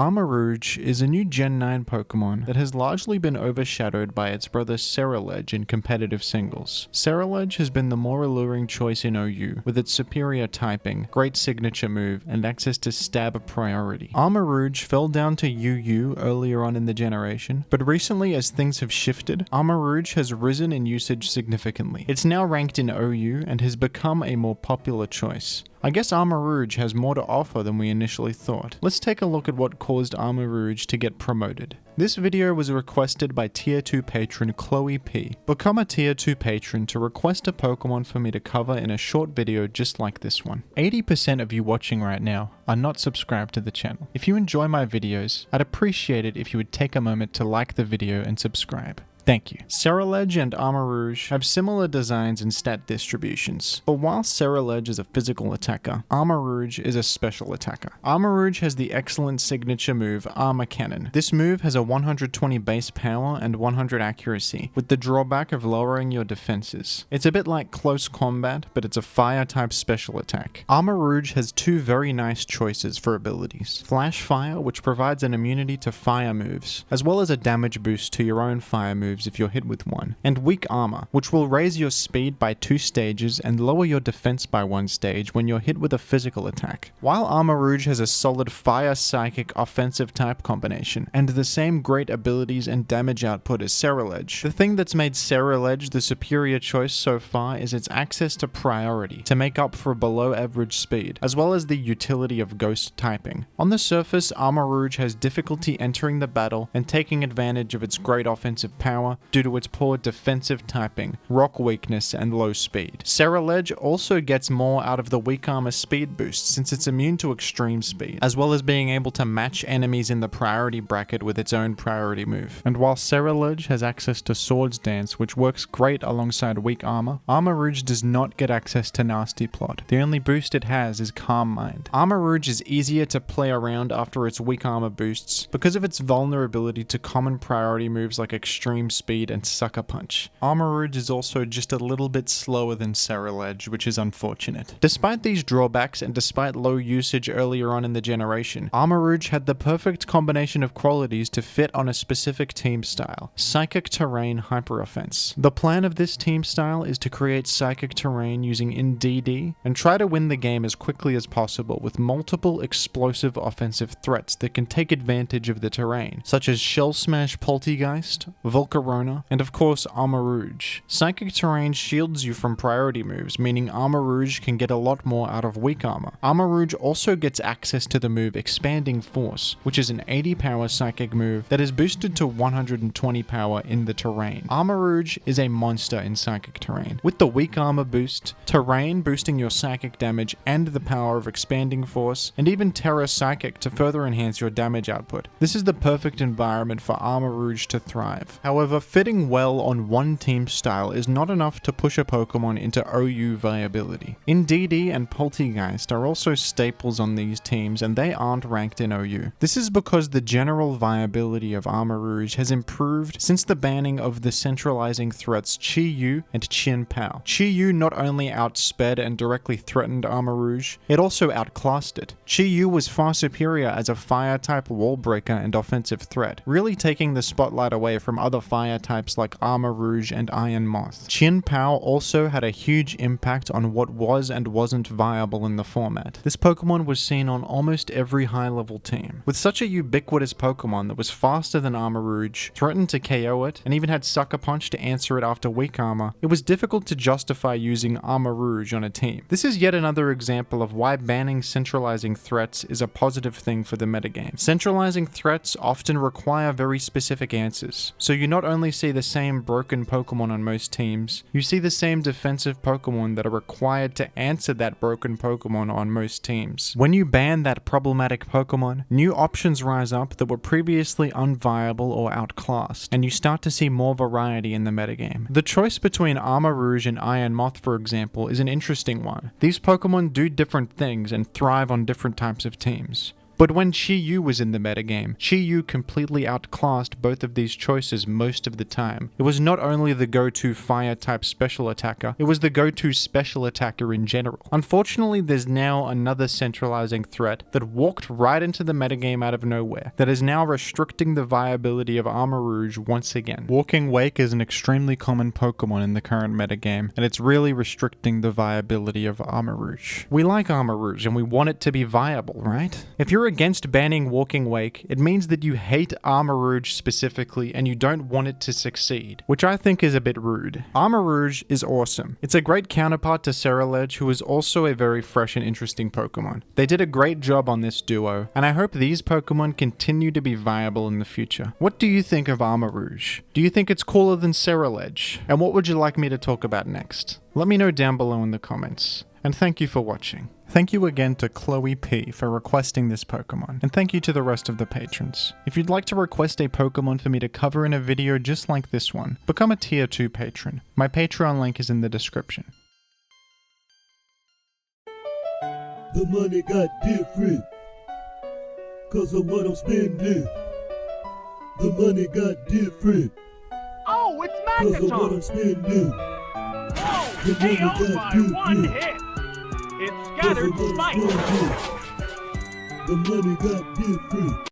Armarouge is a new Gen 9 Pokemon that has largely been overshadowed by its brother Ceruledge in competitive singles. Ceruledge has been the more alluring choice in OU, with its superior typing, great signature move, and access to stab priority. Armarouge fell down to UU earlier on in the generation, but recently as things have shifted, Armarouge has risen in usage significantly. It's now ranked in OU and has become a more popular choice. I guess Armarouge has more to offer than we initially thought. Let's take a look at what caused Armarouge to get promoted. This video was requested by Tier 2 patron Chloe P. Become a Tier 2 patron to request a Pokemon for me to cover in a short video just like this one. 80% of you watching right now are not subscribed to the channel. If you enjoy my videos, I'd appreciate it if you would take a moment to like the video and subscribe. Thank you. Ceruledge and Armarouge have similar designs and stat distributions, but while Ceruledge is a physical attacker, Armarouge is a special attacker. Armarouge has the excellent signature move Armor Cannon. This move has a 120 base power and 100 accuracy, with the drawback of lowering your defenses. It's a bit like close combat, but it's a fire type special attack. Armarouge has two very nice choices for abilities. Flash Fire, which provides an immunity to fire moves, as well as a damage boost to your own fire moves if you're hit with one, and Weak Armor, which will raise your speed by 2 stages and lower your defense by 1 stage when you're hit with a physical attack. While Armarouge has a solid Fire Psychic offensive type combination, and the same great abilities and damage output as Ceruledge, the thing that's made Ceruledge the superior choice so far is its access to priority to make up for below average speed, as well as the utility of ghost typing. On the surface, Armarouge has difficulty entering the battle and taking advantage of its great offensive power due to its poor defensive typing, rock weakness, and low speed. Ceruledge also gets more out of the weak armor speed boost since it's immune to extreme speed, as well as being able to match enemies in the priority bracket with its own priority move. And while Ceruledge has access to Swords Dance, which works great alongside weak armor, Armarouge does not get access to Nasty Plot. The only boost it has is Calm Mind. Armarouge is easier to play around after its weak armor boosts because of its vulnerability to common priority moves like extreme speed and Sucker Punch. Armarouge is also just a little bit slower than Ceruledge, which is unfortunate. Despite these drawbacks and despite low usage earlier on in the generation, Armarouge had the perfect combination of qualities to fit on a specific team style: Psychic Terrain Hyper Offense. The plan of this team style is to create Psychic Terrain using InDD and try to win the game as quickly as possible with multiple explosive offensive threats that can take advantage of the terrain, such as Shell Smash Poltegeist, Volcarona, and of course Armarouge. Psychic Terrain shields you from priority moves, meaning Armarouge can get a lot more out of weak armor. Armarouge also gets access to the move Expanding Force, which is an 80 power psychic move that is boosted to 120 power in the terrain. Armarouge is a monster in Psychic Terrain. With the weak armor boost, Terrain boosting your psychic damage and the power of Expanding Force, and even Terra Psychic to further enhance your damage output. This is the perfect environment for Armarouge to thrive. However, fitting well on one team style is not enough to push a Pokemon into OU viability. InDD and Poltegeist are also staples on these teams and they aren't ranked in OU. This is because the general viability of Armarouge has improved since the banning of the centralizing threats Chi-Yu and Chien-Pao. Chi-Yu not only outsped and directly threatened Armarouge, it also outclassed it. Chi-Yu was far superior as a fire-type wall breaker and offensive threat, really taking the spotlight away from other fire types like Armarouge and Iron Moth. Chien-Pao also had a huge impact on what was and wasn't viable in the format. This Pokemon was seen on almost every high-level team. With such a ubiquitous Pokemon that was faster than Armarouge, threatened to KO it, and even had Sucker Punch to answer it after weak armor, it was difficult to justify using Armarouge on a team. This is yet another example of why banning centralizing threats is a positive thing for the metagame. Centralizing threats often require very specific answers, so you not only see the same broken Pokemon on most teams, you see the same defensive Pokemon that are required to answer that broken Pokemon on most teams. When you ban that problematic Pokemon, new options rise up that were previously unviable or outclassed, and you start to see more variety in the metagame. The choice between Armarouge and Iron Moth, for example, is an interesting one. These Pokemon do different things and thrive on different types of teams. But when Chi-Yu was in the metagame, Chi-Yu completely outclassed both of these choices most of the time. It was not only the go-to fire-type special attacker, it was the go-to special attacker in general. Unfortunately, there's now another centralizing threat that walked right into the metagame out of nowhere, that is now restricting the viability of Armarouge once again. Walking Wake is an extremely common Pokemon in the current metagame, and it's really restricting the viability of Armarouge. We like Armarouge and we want it to be viable, right? If you're against banning Walking Wake, it means that you hate Armarouge specifically and you don't want it to succeed, which I think is a bit rude. Armarouge is awesome. It's a great counterpart to Ceruledge, who is also a very fresh and interesting Pokemon. They did a great job on this duo, and I hope these Pokemon continue to be viable in the future. What do you think of Armarouge? Do you think it's cooler than Ceruledge? And what would you like me to talk about next? Let me know down below in the comments. And thank you for watching. Thank you again to Chloe P for requesting this Pokemon, and thank you to the rest of the patrons. If you'd like to request a Pokemon for me to cover in a video just like this one, become a tier 2 patron. My Patreon link is in the description. The money got different, cause of what I'm spending. The money got different, oh, it's cause of what Megaphone! I'm spending. Whoa, The money KO got by one different, hit! It cause scattered of what I'm spikes! spending. The money got different.